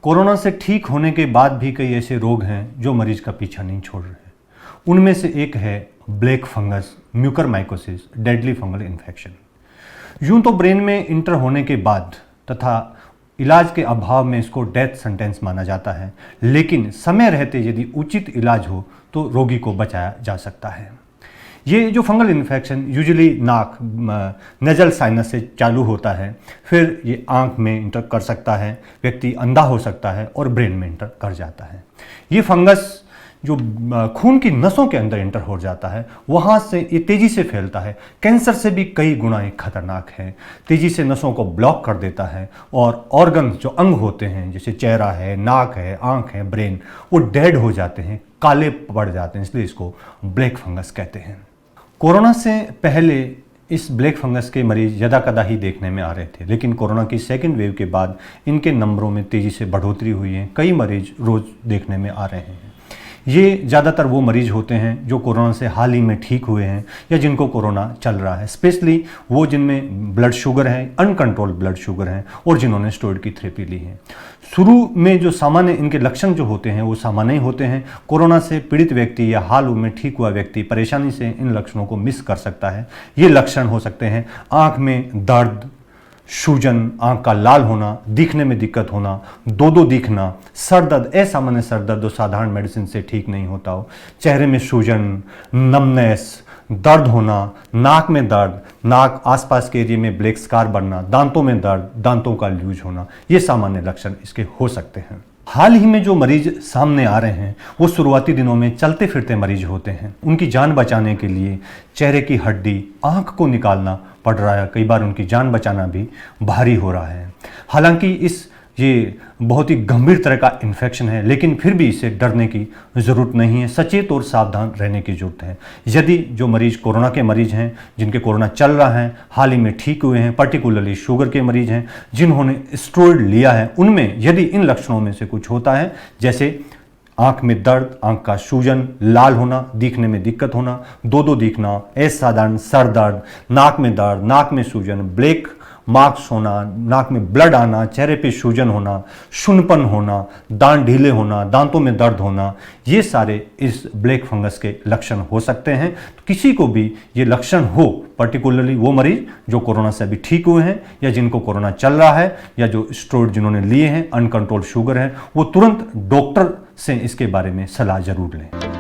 Corona से ठीक होने के बाद भी कई ऐसे रोग हैं जो मरीज का पीछा नहीं छोड़ रहे हैं। उनमें से एक है black fungus mucormycosis, deadly fungal infection. यूं तो ब्रेन में इंटर होने के बाद तथा इलाज के अभाव में इसको डेथ सेंटेंस माना जाता है, लेकिन समय रहते यदि उचित इलाज हो तो रोगी को बचाया जा सकता है। ये जो फंगल इन्फेक्शन यूजुअली नाक नेजल साइनस से चालू होता है, फिर ये आंख में इंटर कर सकता है, व्यक्ति अंधा हो सकता है और ब्रेन में इंटर कर जाता है। ये फंगस जो खून की नसों के अंदर इंटर हो जाता है, वहाँ से ये तेज़ी से फैलता है। कैंसर से भी कई गुना ये खतरनाक है। तेज़ी से नसों को ब्लॉक कर देता है और ऑर्गन जो अंग होते हैं जैसे चेहरा है, नाक है, आंख है, ब्रेन, वो डेड हो जाते हैं, काले पड़ जाते हैं, इसलिए इसको ब्लैक फंगस कहते हैं। कोरोना से पहले इस ब्लैक फंगस के मरीज यदाकदा ही देखने में आ रहे थे, लेकिन कोरोना की सेकेंड वेव के बाद इनके नंबरों में तेज़ी से बढ़ोतरी हुई है। कई मरीज रोज़ देखने में आ रहे हैं। ये ज़्यादातर वो मरीज होते हैं जो कोरोना से हाल ही में ठीक हुए हैं या जिनको कोरोना चल रहा है, स्पेशली वो जिनमें ब्लड शुगर है, अनकंट्रोल्ड ब्लड शुगर है और जिन्होंने स्टेरॉइड की थेरेपी ली है। शुरू में जो सामान्य इनके लक्षण जो होते हैं वो सामान्य ही होते हैं। कोरोना से पीड़ित व्यक्ति या हाल में ठीक हुआ व्यक्ति परेशानी से इन लक्षणों को मिस कर सकता है। ये लक्षण हो सकते हैं आँख में दर्द, सूजन, आंख का लाल होना, दिखने में दिक्कत होना, दो दिखना, सर दर्द, असामान्य सर दर्द जो साधारण मेडिसिन से ठीक नहीं होता हो, चेहरे में सूजन, नमनेस, दर्द होना, नाक में दर्द, नाक आसपास के एरिया में ब्लैक स्कार बनना, दांतों में दर्द, दांतों का लूज होना, ये सामान्य लक्षण इसके हो सकते हैं। हाल ही में जो मरीज सामने आ रहे हैं वो शुरुआती दिनों में चलते फिरते मरीज होते हैं। उनकी जान बचाने के लिए चेहरे की हड्डी, आंख को निकालना पड़ रहा है। कई बार उनकी जान बचाना भी भारी हो रहा है। हालांकि ये बहुत ही गंभीर तरह का इन्फेक्शन है, लेकिन फिर भी इसे डरने की ज़रूरत नहीं है। सचेत और सावधान रहने की ज़रूरत है। यदि जो मरीज कोरोना के मरीज हैं, जिनके कोरोना चल रहा है, हाल ही में ठीक हुए हैं, पर्टिकुलरली शुगर के मरीज हैं, जिन्होंने स्टेरॉइड लिया है, उनमें यदि इन लक्षणों में से कुछ होता है, जैसे आंख में दर्द, आंख का सूजन, लाल होना, दिखने में दिक्कत होना, दो दिखना, असाधारण सर दर्द, नाक में दर्द, नाक में सूजन, ब्लैक मार्क्स होना, नाक में ब्लड आना, चेहरे पे सूजन होना, शून्यपन होना, दांत ढीले होना, दांतों में दर्द होना, ये सारे इस ब्लैक फंगस के लक्षण हो सकते हैं। तो किसी को भी ये लक्षण हो, पर्टिकुलरली वो मरीज जो कोरोना से अभी ठीक हुए हैं या जिनको कोरोना चल रहा है या जो स्टेरॉइड जिन्होंने लिए हैं, अनकंट्रोल्ड शुगर है, वो तुरंत डॉक्टर से इसके बारे में सलाह जरूर लें।